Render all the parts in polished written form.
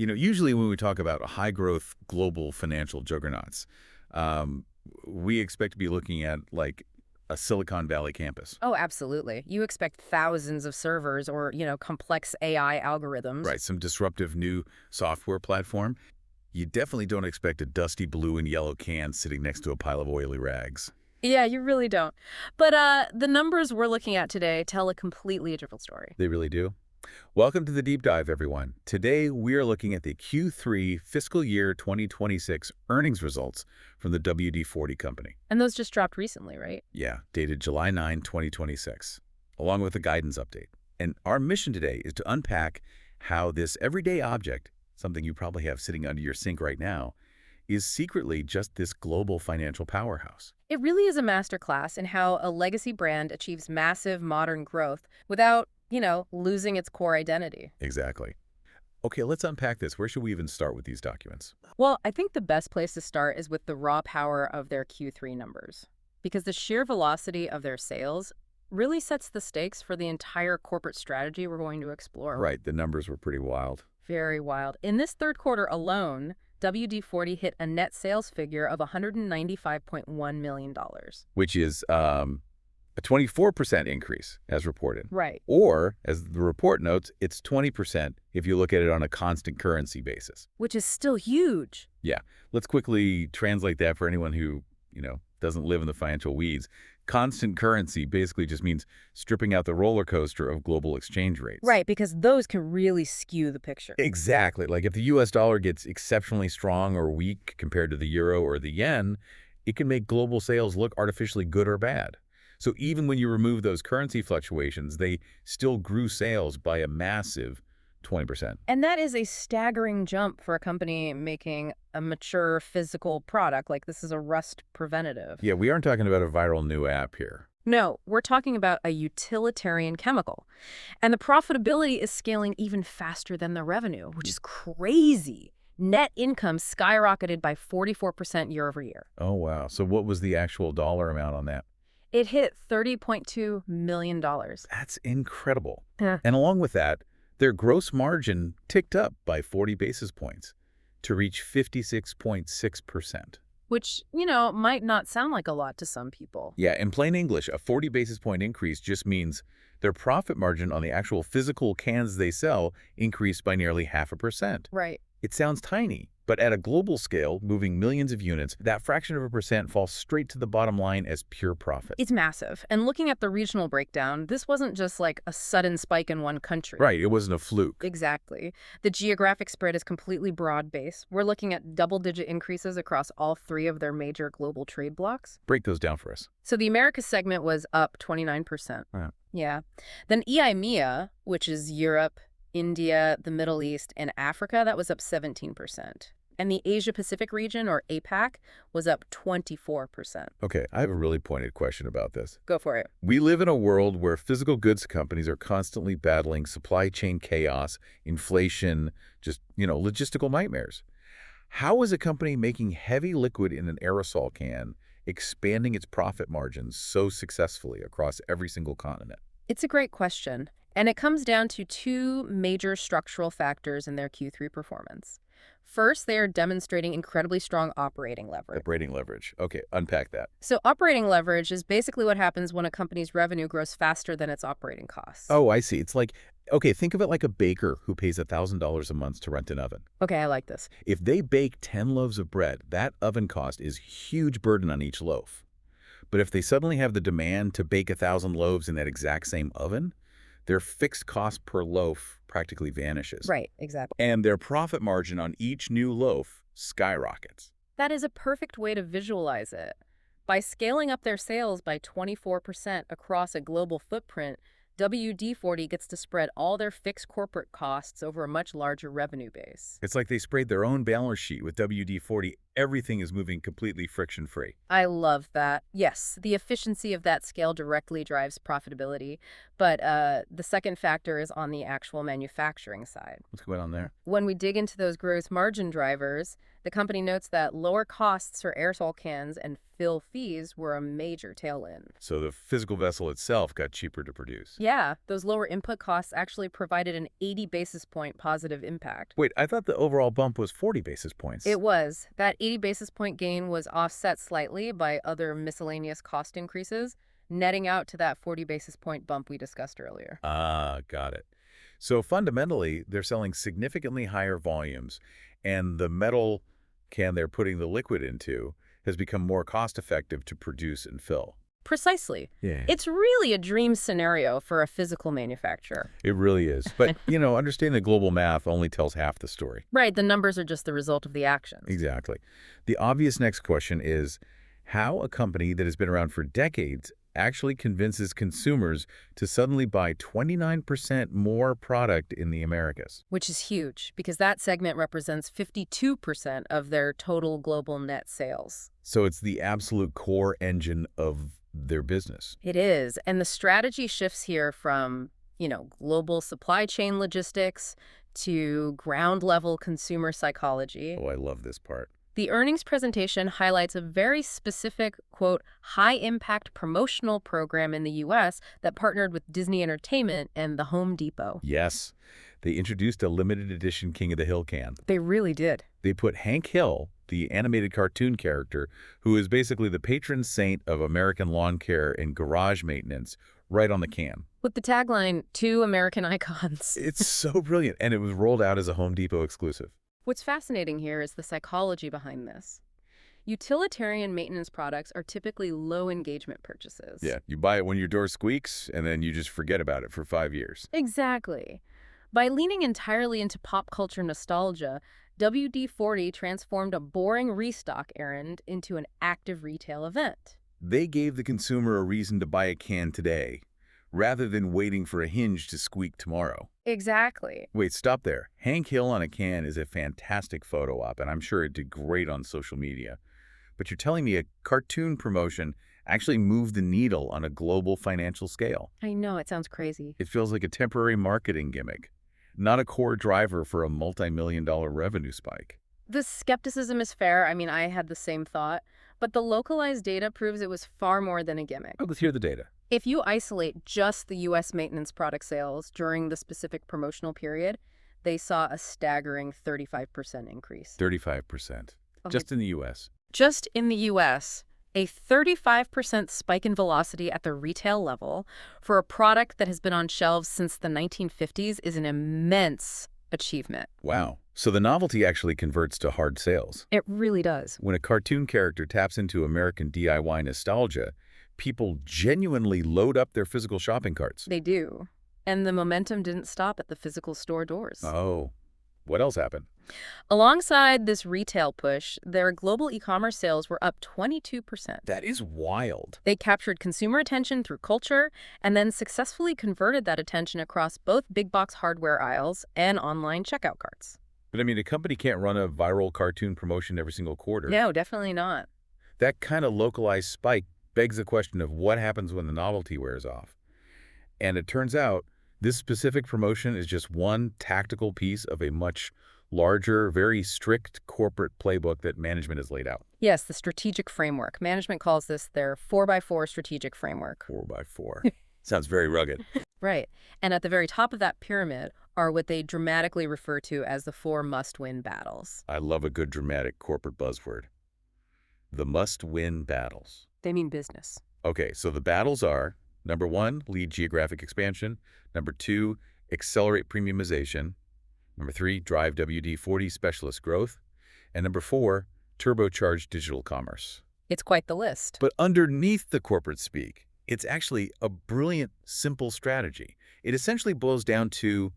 Usually when we talk about high-growth global financial juggernauts, we expect to be looking at, like, a Silicon Valley campus. Oh, absolutely. You expect thousands of servers or, complex AI algorithms. Right, some disruptive new software platform. You definitely don't expect a dusty blue and yellow can sitting next to a pile of oily rags. Yeah, you really don't. But the numbers we're looking at today tell a completely different story. They really do. Welcome to the Deep Dive, everyone. Today, we are looking at the Q3 fiscal year 2026 earnings results from the WD-40 company. And those just dropped recently, right? Yeah, dated July 9, 2026, along with a guidance update. And our mission today is to unpack how this everyday object, something you probably have sitting under your sink right now, is secretly just this global financial powerhouse. It really is a masterclass in how a legacy brand achieves massive modern growth without, losing its core identity. Exactly. Okay, let's unpack this. Where should we even start with these documents? Well, I think the best place to start is with the raw power of their Q3 numbers, because the sheer velocity of their sales really sets the stakes for the entire corporate strategy we're going to explore. Right, the numbers were pretty wild. Very wild. In this third quarter alone, WD-40 hit a net sales figure of $195.1 million. Which is a 24% increase, as reported. Right. Or, as the report notes, it's 20% if you look at it on a constant currency basis. Which is still huge. Yeah, let's quickly translate that for anyone who, doesn't live in the financial weeds. Constant currency basically just means stripping out the roller coaster of global exchange rates. Right, because those can really skew the picture. Exactly. Like if the U.S. dollar gets exceptionally strong or weak compared to the euro or the yen, it can make global sales look artificially good or bad. So even when you remove those currency fluctuations, they still grew sales by a massive 20%. And that is a staggering jump for a company making a mature physical product. Like, this is a rust preventative. Yeah, we aren't talking about a viral new app here. No, we're talking about a utilitarian chemical. And the profitability is scaling even faster than the revenue, which is crazy. Net income skyrocketed by 44% year over year. Oh, wow. So what was the actual dollar amount on that? It hit $30.2 million. That's incredible. Yeah. And along with that, their gross margin ticked up by 40 basis points to reach 56.6%. Which, might not sound like a lot to some people. Yeah, in plain English, a 40 basis point increase just means their profit margin on the actual physical cans they sell increased by nearly 0.5%. Right. It sounds tiny, but at a global scale, moving millions of units, that fraction of a percent falls straight to the bottom line as pure profit. It's massive. And looking at the regional breakdown, this wasn't just like a sudden spike in one country. Right, it wasn't a fluke. Exactly. The geographic spread is completely broad-based. We're looking at double-digit increases across all three of their major global trade blocs. Break those down for us. So the Americas segment was up 29%. Right. Yeah. Then EIMEA, which is Europe, India, the Middle East, and Africa, that was up 17%. And the Asia-Pacific region, or APAC, was up 24%. Okay, I have a really pointed question about this. Go for it. We live in a world where physical goods companies are constantly battling supply chain chaos, inflation, just, logistical nightmares. How is a company making heavy liquid in an aerosol can expanding its profit margins so successfully across every single continent? It's a great question. And it comes down to two major structural factors in their Q3 performance. First, they are demonstrating incredibly strong operating leverage. Operating leverage. Okay, unpack that. So operating leverage is basically what happens when a company's revenue grows faster than its operating costs. Oh, I see. It's like, okay, think of it like a baker who pays $1,000 a month to rent an oven. Okay, I like this. If they bake 10 loaves of bread, that oven cost is a huge burden on each loaf. But if they suddenly have the demand to bake 1,000 loaves in that exact same oven, their fixed cost per loaf practically vanishes. Right, exactly. And their profit margin on each new loaf skyrockets. That is a perfect way to visualize it. By scaling up their sales by 24% across a global footprint, WD-40 gets to spread all their fixed corporate costs over a much larger revenue base. It's like they sprayed their own balance sheet with WD-40 Everything is moving completely friction-free. I love that. Yes, the efficiency of that scale directly drives profitability. But the second factor is on the actual manufacturing side. What's going on there? When we dig into those gross margin drivers, the company notes that lower costs for aerosol cans and fill fees were a major tailwind. So the physical vessel itself got cheaper to produce. Yeah, those lower input costs actually provided an 80 basis point positive impact. Wait, I thought the overall bump was 40 basis points. It was. That 80 basis point gain was offset slightly by other miscellaneous cost increases, netting out to that 40 basis point bump we discussed earlier. Ah, got it. So fundamentally, they're selling significantly higher volumes, and the metal can they're putting the liquid into has become more cost-effective to produce and fill. Precisely. Yeah. It's really a dream scenario for a physical manufacturer. It really is. But, understanding the global math only tells half the story. Right, the numbers are just the result of the actions. Exactly. The obvious next question is how a company that has been around for decades actually convinces consumers to suddenly buy 29% more product in the Americas. Which is huge, because that segment represents 52% of their total global net sales. So it's the absolute core engine of their business. It is, and the strategy shifts here from, global supply chain logistics to ground-level consumer psychology. Oh, I love this part. The earnings presentation highlights a very specific, quote, high-impact promotional program in the U.S. that partnered with Disney Entertainment and the Home Depot. Yes, they introduced a limited edition King of the Hill can. They really did. They put Hank Hill, the animated cartoon character, who is basically the patron saint of American lawn care and garage maintenance, right on the can. With the tagline, "Two American Icons." It's so brilliant, and it was rolled out as a Home Depot exclusive. What's fascinating here is the psychology behind this. Utilitarian maintenance products are typically low-engagement purchases. Yeah, you buy it when your door squeaks, and then you just forget about it for 5 years. Exactly. By leaning entirely into pop culture nostalgia, WD-40 transformed a boring restock errand into an active retail event. They gave the consumer a reason to buy a can today, rather than waiting for a hinge to squeak tomorrow. Exactly. Wait, stop there. Hank Hill on a can is a fantastic photo op, and I'm sure it did great on social media. But you're telling me a cartoon promotion actually moved the needle on a global financial scale. I know, it sounds crazy. It feels like a temporary marketing gimmick, not a core driver for a multi-million-dollar revenue spike. The skepticism is fair. I mean, I had the same thought. But the localized data proves it was far more than a gimmick. Oh, let's hear the data. If you isolate just the U.S. maintenance product sales during the specific promotional period, they saw a staggering 35% increase. 35%. Okay. Just in the U.S. Just in the U.S., a 35% spike in velocity at the retail level for a product that has been on shelves since the 1950s is an immense achievement. Wow. So the novelty actually converts to hard sales. It really does. When a cartoon character taps into American DIY nostalgia, people genuinely load up their physical shopping carts. They do. And the momentum didn't stop at the physical store doors. Oh, what else happened? Alongside this retail push, their global e-commerce sales were up 22%. That is wild. They captured consumer attention through culture and then successfully converted that attention across both big box hardware aisles and online checkout carts. But I mean, a company can't run a viral cartoon promotion every single quarter. No, definitely not. That kind of localized spike begs the question of what happens when the novelty wears off. And it turns out this specific promotion is just one tactical piece of a much larger, very strict corporate playbook that management has laid out. Yes, the strategic framework. Management calls this their 4x4 strategic framework. 4x4. Sounds very rugged. Right. And at the very top of that pyramid are what they dramatically refer to as the 4 must-win battles. I love a good dramatic corporate buzzword. The must-win battles. They mean business. Okay, so the battles are, number 1, lead geographic expansion. Number 2, accelerate premiumization. Number 3, drive WD-40 specialist growth. And number 4, turbocharge digital commerce. It's quite the list. But underneath the corporate speak, it's actually a brilliant, simple strategy. It essentially boils down to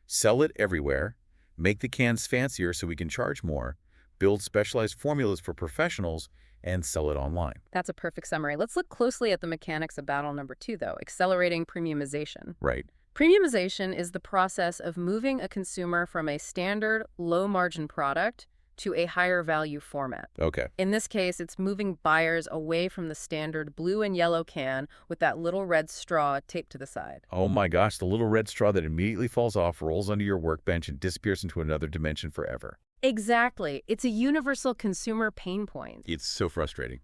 sell it everywhere, make the cans fancier so we can charge more, build specialized formulas for professionals, and sell it online. That's a perfect summary. Let's look closely at the mechanics of battle number 2, though, accelerating premiumization. Right. Premiumization is the process of moving a consumer from a standard, low-margin product to a higher value format. Okay. In this case, it's moving buyers away from the standard blue and yellow can with that little red straw taped to the side. Oh my gosh, the little red straw that immediately falls off, rolls under your workbench, and disappears into another dimension forever. Exactly. It's a universal consumer pain point. It's so frustrating.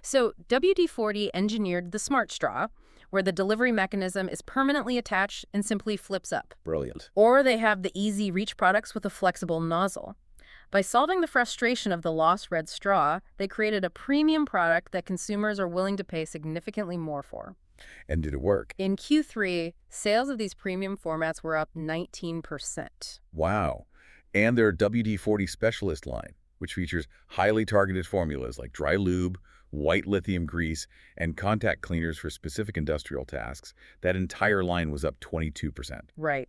So WD-40 engineered the smart straw, where the delivery mechanism is permanently attached and simply flips up. Brilliant. Or they have the easy reach products with a flexible nozzle. By solving the frustration of the lost red straw, they created a premium product that consumers are willing to pay significantly more for. And did it work? In Q3, sales of these premium formats were up 19%. Wow. And their WD-40 Specialist line, which features highly targeted formulas like dry lube, white lithium grease, and contact cleaners for specific industrial tasks, that entire line was up 22%. Right.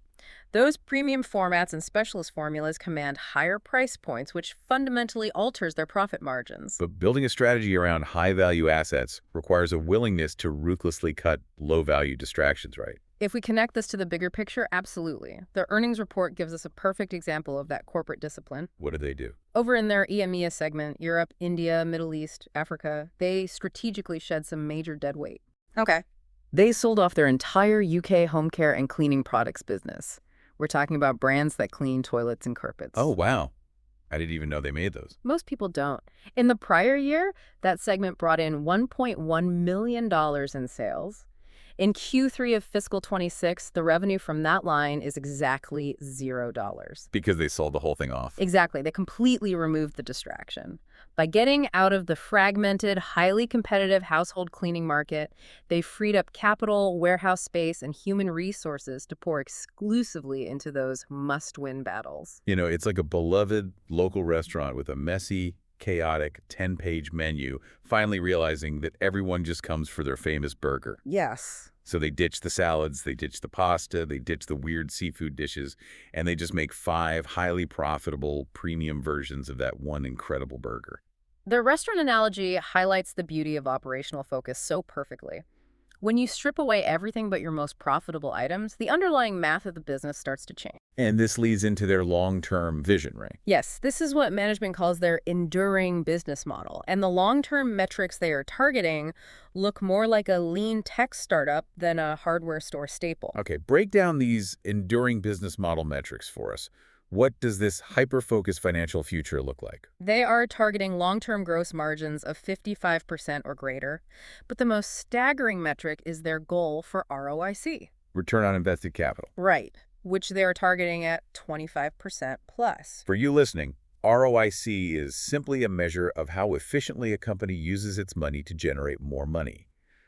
Those premium formats and specialist formulas command higher price points, which fundamentally alters their profit margins. But building a strategy around high-value assets requires a willingness to ruthlessly cut low-value distractions, right? If we connect this to the bigger picture, absolutely. The earnings report gives us a perfect example of that corporate discipline. What do they do? Over in their EMEA segment, Europe, India, Middle East, Africa, they strategically shed some major dead weight. Okay. They sold off their entire UK home care and cleaning products business. We're talking about brands that clean toilets and carpets. Oh, wow. I didn't even know they made those. Most people don't. In the prior year, that segment brought in $1.1 million in sales. In Q3 of fiscal 26, the revenue from that line is exactly $0. Because they sold the whole thing off. Exactly. They completely removed the distraction. By getting out of the fragmented, highly competitive household cleaning market, they freed up capital, warehouse space, and human resources to pour exclusively into those must-win battles. You know, it's like a beloved local restaurant with a messy, chaotic 10-page menu, finally realizing that everyone just comes for their famous burger. Yes. So they ditch the salads, they ditch the pasta, they ditch the weird seafood dishes, and they just make 5 highly profitable premium versions of that one incredible burger. The restaurant analogy highlights the beauty of operational focus so perfectly. When you strip away everything but your most profitable items, the underlying math of the business starts to change. And this leads into their long-term vision, right? Yes, this is what management calls their enduring business model. And the long-term metrics they are targeting look more like a lean tech startup than a hardware store staple. Okay, break down these enduring business model metrics for us. What does this hyper-focused financial future look like? They are targeting long-term gross margins of 55% or greater, but the most staggering metric is their goal for ROIC. Return on invested capital. Right, which they are targeting at 25% plus. For you listening, ROIC is simply a measure of how efficiently a company uses its money to generate more money.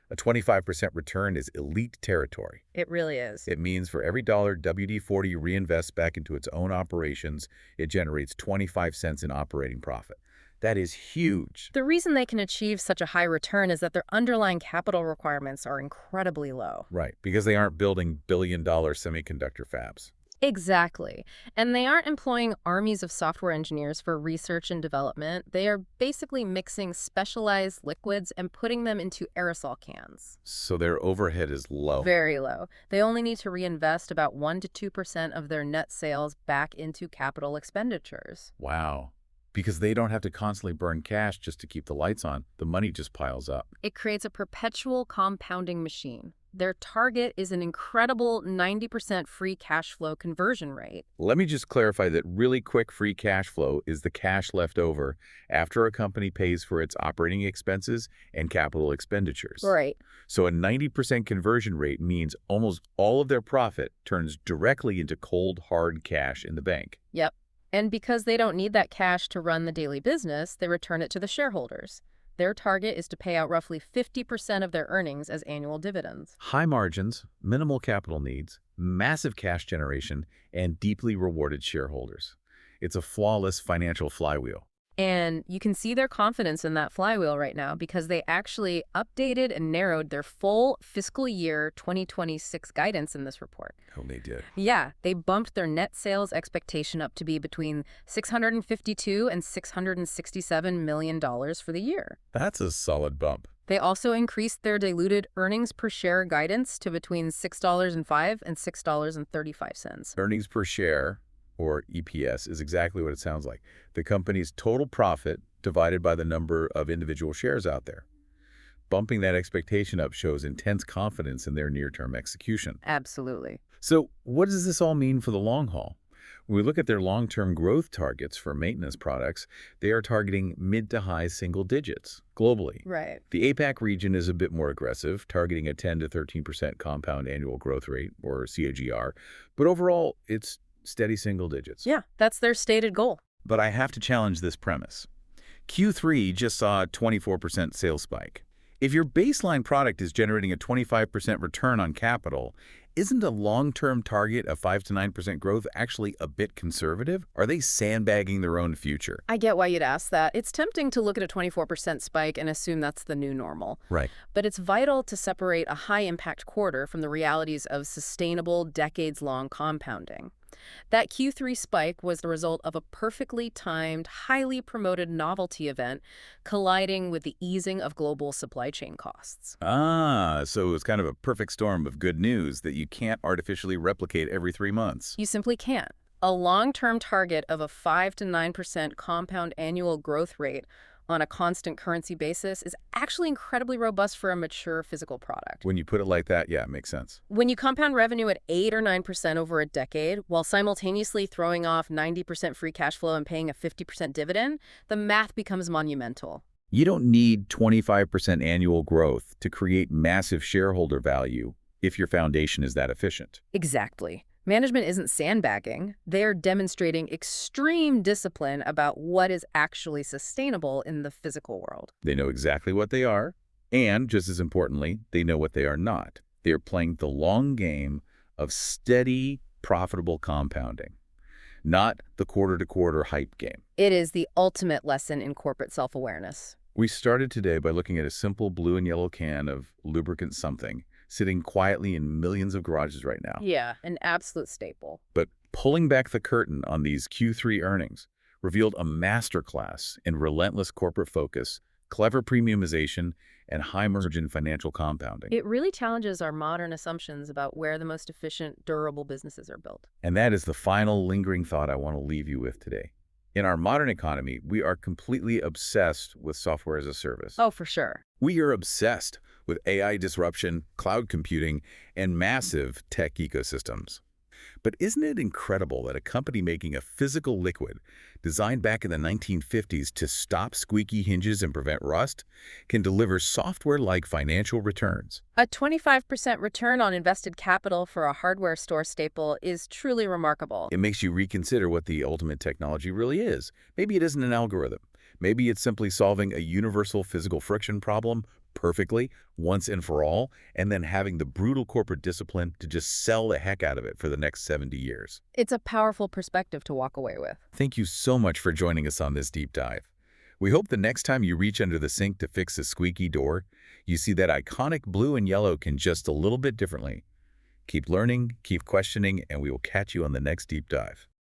A 25% return is elite territory. It really is. It means for every dollar WD-40 reinvests back into its own operations, it generates 25 cents in operating profit. That is huge. The reason they can achieve such a high return is that their underlying capital requirements are incredibly low. Right, because they aren't building billion-dollar semiconductor fabs. Exactly. And they aren't employing armies of software engineers for research and development. They are basically mixing specialized liquids and putting them into aerosol cans. So their overhead is low. Very low. They only need to reinvest about 1 to 2% of their net sales back into capital expenditures. Wow. Because they don't have to constantly burn cash just to keep the lights on. The money just piles up. It creates a perpetual compounding machine. Their target is an incredible 90% free cash flow conversion rate. Let me just clarify that really quick free cash flow is the cash left over after a company pays for its operating expenses and capital expenditures. Right. So a 90% conversion rate means almost all of their profit turns directly into cold, hard cash in the bank. Yep. And because they don't need that cash to run the daily business, they return it to the shareholders. Their target is to pay out roughly 50% of their earnings as annual dividends. High margins, minimal capital needs, massive cash generation, and deeply rewarded shareholders. It's a flawless financial flywheel. And you can see their confidence in that flywheel right now because they actually updated and narrowed their full fiscal year 2026 guidance in this report. Oh, they did. Yeah, they bumped their net sales expectation up to be between $652 and $667 million for the year. That's a solid bump. They also increased their diluted earnings per share guidance to between $6.05 and $6.35. Earnings per share, or EPS, is exactly what it sounds like. The company's total profit divided by the number of individual shares out there. Bumping that expectation up shows intense confidence in their near-term execution. Absolutely. So what does this all mean for the long haul? When we look at their long-term growth targets for maintenance products, they are targeting mid to high single digits globally. Right. The APAC region is a bit more aggressive, targeting a 10 to 13% compound annual growth rate, or CAGR, but overall, it's steady single digits. Yeah, that's their stated goal. But I have to challenge this premise. Q3 just saw a 24% sales spike. If your baseline product is generating a 25% return on capital, isn't a long-term target of 5 to 9% growth actually a bit conservative? Are they sandbagging their own future? I get why you'd ask that. It's tempting to look at a 24% spike and assume that's the new normal. Right. But it's vital to separate a high-impact quarter from the realities of sustainable, decades-long compounding. That Q3 spike was the result of a perfectly timed, highly promoted novelty event colliding with the easing of global supply chain costs. So it was kind of a perfect storm of good news that you can't artificially replicate every 3 months. You simply can't. A long-term target of a 5 to 9% compound annual growth rate on a constant currency basis is actually incredibly robust for a mature physical product. When you put it like that, yeah, it makes sense. When you compound revenue at 8 or 9% over a decade, while simultaneously throwing off 90% free cash flow and paying a 50% dividend, the math becomes monumental. You don't need 25% annual growth to create massive shareholder value if your foundation is that efficient. Exactly. Management isn't sandbagging. They're demonstrating extreme discipline about what is actually sustainable in the physical world. They know exactly what they are, and just as importantly, they know what they are not. They are playing the long game of steady, profitable compounding, not the quarter-to-quarter hype game. It is the ultimate lesson in corporate self-awareness. We started today by looking at a simple blue and yellow can of lubricant something, sitting quietly in millions of garages right now. Yeah, an absolute staple. But pulling back the curtain on these Q3 earnings revealed a masterclass in relentless corporate focus, clever premiumization, and high-margin financial compounding. It really challenges our modern assumptions about where the most efficient, durable businesses are built. And that is the final lingering thought I want to leave you with today. In our modern economy, we are completely obsessed with software as a service. Oh, for sure. We are obsessed with AI disruption, cloud computing, and massive tech ecosystems. But isn't it incredible that a company making a physical liquid designed back in the 1950s to stop squeaky hinges and prevent rust can deliver software-like financial returns? A 25% return on invested capital for a hardware store staple is truly remarkable. It makes you reconsider what the ultimate technology really is. Maybe it isn't an algorithm. Maybe it's simply solving a universal physical friction problem perfectly, once and for all, and then having the brutal corporate discipline to just sell the heck out of it for the next 70 years. It's a powerful perspective to walk away with. Thank you so much for joining us on this deep dive. We hope the next time you reach under the sink to fix a squeaky door, you see that iconic blue and yellow can just a little bit differently. Keep learning, keep questioning, and we will catch you on the next deep dive.